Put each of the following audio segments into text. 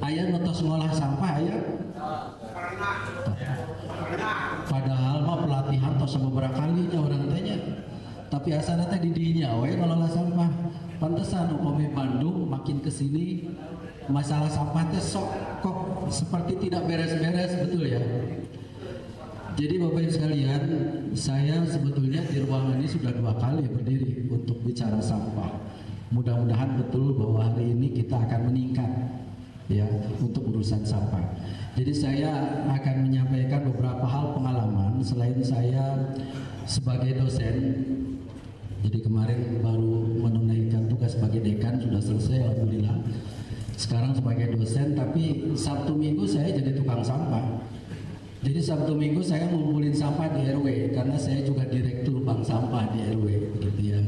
Ayah notos ngolah sampah ayah. Padahal mah pelatihan tos beberapa kalinya orang tanya. Tapi asana teh didinya we ngelola sampah. Pantesan upami Bandung makin kesini masalah sampah teh sok kok seperti tidak beres-beres, betul ya. Jadi Bapak Ibu sekalian, saya sebetulnya di ruangan ini sudah 2 kali berdiri untuk bicara sampah. Mudah-mudahan betul bahwa hari ini kita akan meningkat ya untuk urusan sampah. Jadi saya akan menyampaikan beberapa hal pengalaman selain saya sebagai dosen. Jadi kemarin baru menunaikan tugas sebagai dekan, sudah selesai alhamdulillah. Sekarang sebagai dosen, tapi Sabtu Minggu saya jadi tukang sampah. Jadi Sabtu Minggu saya ngumpulin sampah di RW karena saya juga direktur bank sampah di RW begitu ya.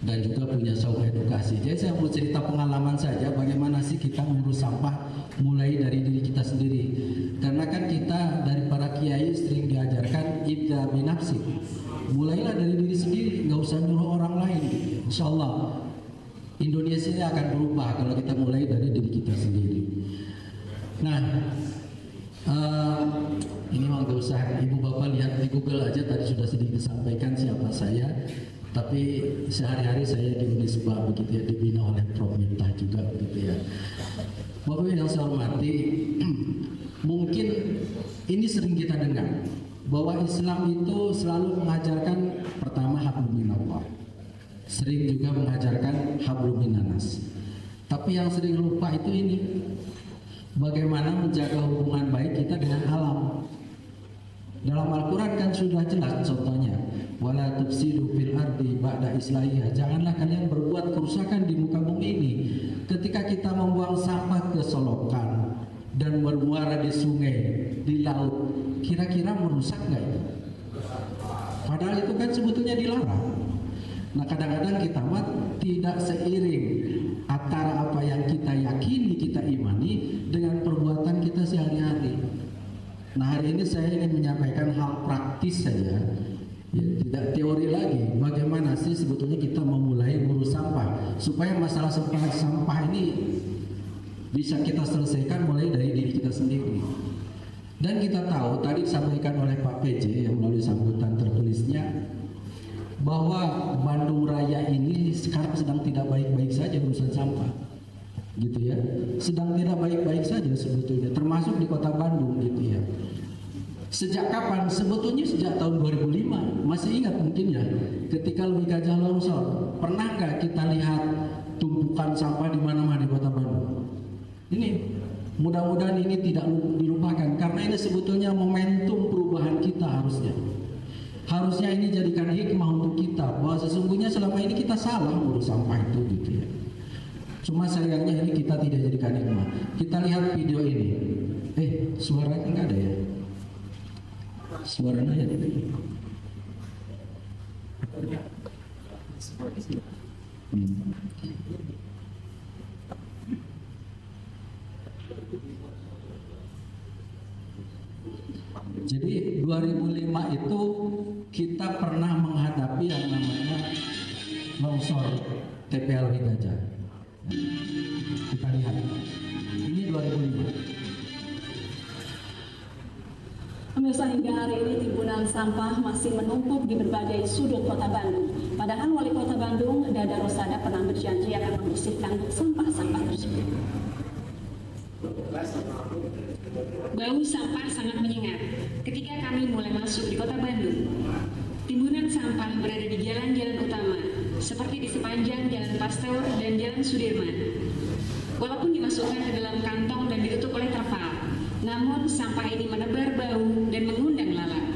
Dan juga punya saung edukasi. Jadi saya mau cerita pengalaman saja bagaimana sih kita mengurus sampah mulai dari diri kita sendiri. Karena kan kita dari para kiai sering diajarkan ibda binafsi. Mulailah dari diri sendiri, nggak usah nyuruh orang lain. Insya Allah Indonesia ini akan berubah kalau kita mulai dari diri kita sendiri. Nah, ini mah gak usah ibu bapak lihat di Google aja, tadi sudah sedikit disampaikan siapa saya. Tapi sehari-hari saya di Unisba begitu ya, dibina oleh Prof Miftah juga begitu ya. Bapak yang saya hormati, mungkin ini sering kita dengar bahwa Islam itu selalu mengajarkan pertama hablum minallah, sering juga mengajarkan hablum minannas. Tapi yang sering lupa itu ini, bagaimana menjaga hubungan baik kita dengan alam. Dalam Al-Quran kan sudah jelas contohnya, wala tufsidu fil ardi ba'da islahiha. Janganlah kalian berbuat kerusakan di muka bumi ini. Ketika kita membuang sampah ke solokan dan bermuara di sungai, di laut, kira-kira merusak nggak itu? Padahal itu kan sebetulnya dilarang. Nah kadang-kadang kita tidak seiring antara apa yang kita yakini, kita imani dengan perbuatan kita sehari-hari. Nah hari ini saya ingin menyampaikan hal praktis saja, ya, tidak teori lagi. Bagaimana sih sebetulnya kita memulai ngurus sampah supaya masalah sampah ini bisa kita selesaikan mulai dari diri kita sendiri. Dan kita tahu tadi disampaikan oleh Pak PJ yang melalui sambutan tertulisnya bahwa Bandung Raya ini sekarang sedang tidak baik-baik saja urusan sampah, gitu ya, sedang tidak baik-baik saja sebetulnya, termasuk di kota Bandung, gitu ya. Sejak kapan? Sebetulnya sejak tahun 2005, masih ingat mungkin ya, ketika Lembah Gajah longsor, pernahkah kita lihat tumpukan sampah di mana-mana di kota Bandung? Ini mudah-mudahan ini tidak dilupakan, karena ini sebetulnya momentum perubahan kita harusnya. Harusnya ini jadikan hikmah untuk kita bahwa sesungguhnya selama ini kita salah ngurus sampah itu, gitu ya. Cuma sayangnya ini kita tidak jadikan hikmah. Kita lihat video ini. Suaranya nggak ada ya? Suaranya ada. Jadi 2005 itu kita pernah menghadapi yang namanya longsor TPL Gajah. Kita lihat, ini 2005. Pemirsa, hingga hari ini timbunan sampah masih menumpuk di berbagai sudut kota Bandung. Padahal Wali Kota Bandung, Dada Rosada, pernah berjanji akan membersihkan sampah-sampah tersebut. Bau sampah sangat menyengat ketika kami mulai masuk di kota Bandung. Timbunan sampah berada di jalan-jalan utama, seperti di sepanjang Jalan Pasteur dan Jalan Sudirman. Walaupun dimasukkan ke dalam kantong dan ditutup oleh terpal, namun sampah ini menebar bau dan mengundang lalat.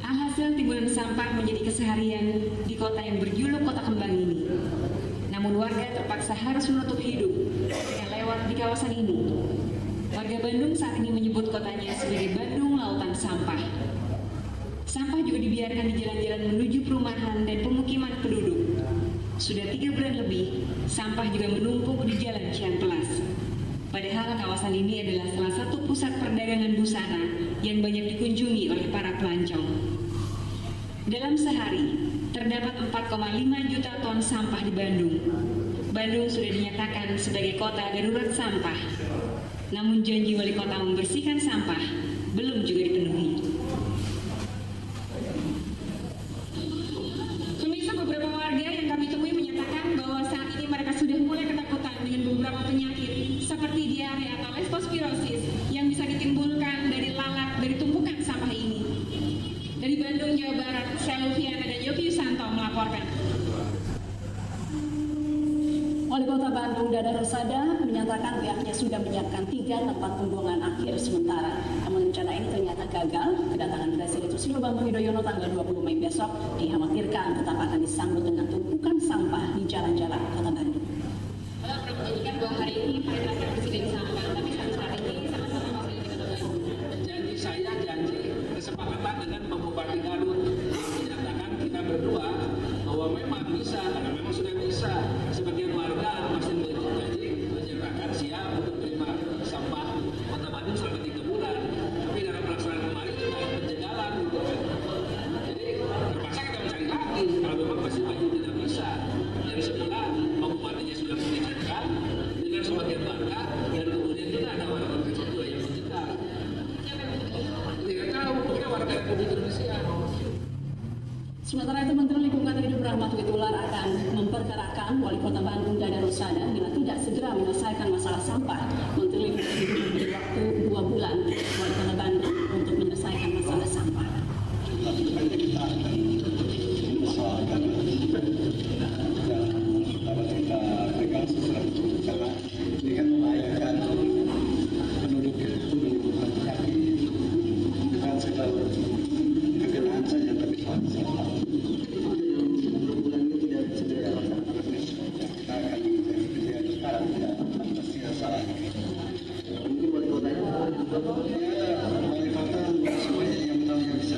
Alhasil timbunan sampah menjadi keseharian di kota yang berjuluk kota kembang ini. Namun warga terpaksa harus menutup hidup dengan lewat di kawasan ini. Warga Bandung saat ini menyebut kotanya sebagai Bandung Lautan Sampah. Sampah juga dibiarkan di jalan-jalan menuju perumahan dan pemukiman penduduk. Sudah 3 bulan lebih, sampah juga menumpuk di Jalan Ciamplas. Padahal kawasan ini adalah salah satu pusat perdagangan busana yang banyak dikunjungi oleh para pelancong. Dalam sehari, terdapat 4,5 juta ton sampah di Bandung. Bandung sudah dinyatakan sebagai kota darurat sampah. Namun janji wali kota membersihkan sampah belum juga dipenuhi. Pemirsa, beberapa warga yang kami temui menyatakan bahwa saat ini mereka sudah mulai ketakutan dengan beberapa penyakit seperti diare atau leptospirosis yang bisa ditimbulkan dari lalat dari tumpukan sampah ini. Dari Bandung, Jawa Barat, saya Lufiana dan Yogi Yusanto melaporkan. Wali Kota Bandung Dada Rosada menyatakan pihaknya sudah menyiapkan 3 tempat pembuangan akhir sementara. Namun rencana ini ternyata gagal. Kedatangan Presiden Susilo Bambang Yudhoyono tanggal 20 Mei besok dikhawatirkan tetap akan disambut dengan tumpukan sampah di jalan-jalan Kota Bandung. Kalau menjadikan bahwa hari ini hari terakhir Presiden sampah, tapi sampai saat ini sama-sama masih di Kota Bandung. Janji kesepakatan dengan Pak Bupati Garut menyatakan kita berdua bahwa memang bisa, karena memang sudah bisa. Sebagian warga masih menyatakan siap untuk menerima sampah Kota Bandung selama 3 bulan. Tapi dalam pelaksanaan kemarin juga ada penjagalan. Jadi terpaksa kita mencari lagi kalau memang masih maju tidak bisa. Dari semula Pak Bupatinya sudah mengizinkan dengan sebagian warga dan kemudian kita ada warga kecil juga yang menjegal. Tidak tahu, mungkin warga Republik Indonesia. Sementara itu, Menteri Lingkungan Hidup Rahmat Witoelar akan memperkarakan Wali Kota Bandung Dada Rosada bila tidak segera menyelesaikan masalah sampah. Menteri Lingkungan Hidup memberi waktu 2 bulan Wali Kota Bandung untuk menyelesaikan masalah sampah. Kita akan usahakan dan kita berikan sesuatu karena ini kan membahayakan penduduk itu menimbulkan penyakit dengan segala kegenaan saja tapi sampah. Kita akan menjadi sekarang tidak pasti salah. Mungkin wali kota semuanya yang tahu yang bisa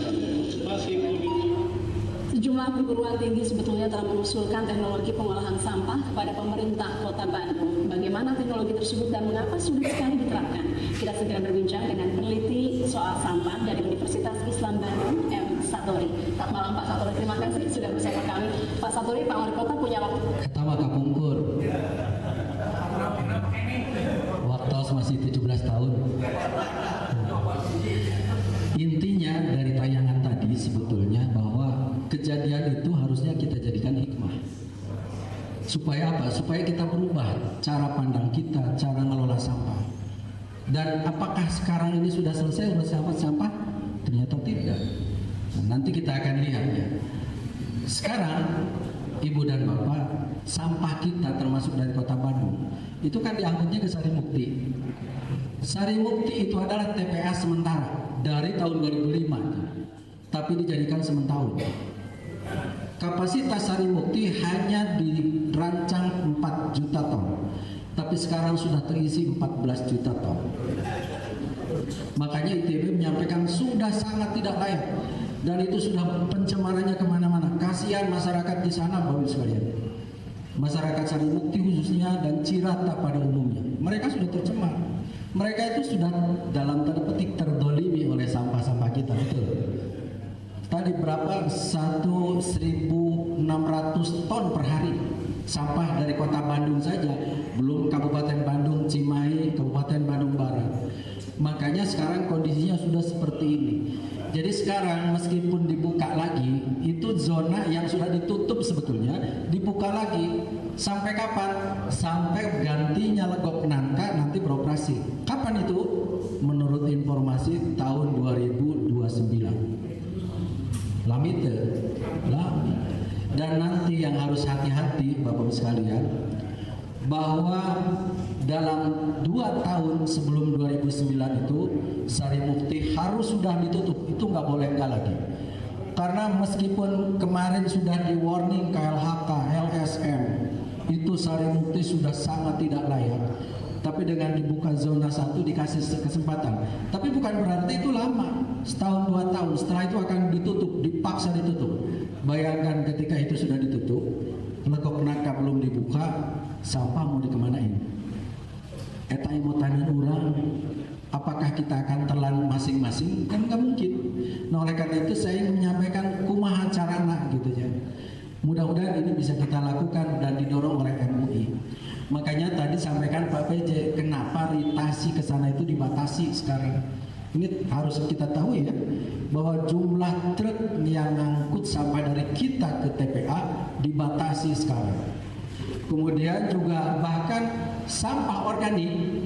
Sejumlah perguruan tinggi sebetulnya telah mengusulkan teknologi pengolahan sampah kepada pemerintah Kota Bandung. Bagaimana teknologi tersebut dan mengapa sulit sekali diterapkan? Kita segera berbincang dengan peneliti soal sampah dari Universitas Islam Bandung, M. Satori. Selamat malam Pak Satori, terima kasih sudah bersama kami. Pak Satori, Pak Wali Kota punya waktu. Kata maka pungkur. Waktu masih 17 tahun. Intinya dari tayangan tadi sebetulnya bahwa kejadian itu harusnya kita jadikan hikmah. Supaya apa? Supaya kita berubah cara pandang kita, cara ngelola sampah. Dan apakah sekarang ini sudah selesai urusan sampah? Ternyata tidak. Nah, nanti kita akan lihat ya. Sekarang Ibu dan Bapak, sampah kita termasuk dari Kota Bandung itu kan diangkutnya ke Sarimukti. Sarimukti itu adalah TPA sementara dari tahun 2005, tapi dijadikan sementara. Kapasitas Sarimukti hanya dirancang 4 juta ton, tapi sekarang sudah terisi 14 juta ton. Makanya ITB menyampaikan sudah sangat tidak layak, dan itu sudah pencemarannya kemana-mana. Kasihan masyarakat di sana, Bapak sekalian. Masyarakat Sarimukti khususnya dan Cirata pada umumnya, mereka sudah tercemar. Mereka itu sudah dalam tanda petik terdolimi oleh sampah-sampah kita, betul. Tadi berapa? 1.600 ton per hari sampah dari Kota Bandung saja, belum Kabupaten Bandung, Cimahi, Kabupaten Bandung Barat. Makanya sekarang kondisinya sudah seperti ini. Jadi sekarang meskipun dibuka lagi, itu zona yang sudah ditutup sebetulnya dibuka lagi. Sampai kapan? Sampai gantinya Legok Nangka nanti beroperasi. Kapan itu? Menurut informasi tahun 2029. Lamite. Dan nanti yang harus hati-hati Bapak sekalian, bahwa dalam 2 tahun sebelum 2009 itu Sarimukti harus sudah ditutup. Itu nggak boleh enggak lagi. Karena meskipun kemarin sudah di warning KLHK, LSM, itu Sarimukti sudah sangat tidak layak. Tapi dengan dibuka zona 1 dikasih kesempatan. Tapi bukan berarti itu lama. Setahun 2 tahun setelah itu akan ditutup, dipaksa ditutup. Bayangkan ketika itu sudah ditutup, Legok Nangka belum dibuka, sampah mau dikemanain? Eta mau tanya orang, apakah kita akan telan masing-masing? Kan nggak mungkin. Nah oleh karena itu saya ingin menyampaikan kumaha carana gitu ya. Mudah-mudahan ini bisa kita lakukan dan didorong oleh MUI. Makanya tadi sampaikan Pak PJ, kenapa ritasi ke sana itu dibatasi sekarang. Ini harus kita tahu ya, bahwa jumlah truk yang ngangkut sampah dari kita ke TPA dibatasi sekarang. Kemudian juga bahkan sampah organik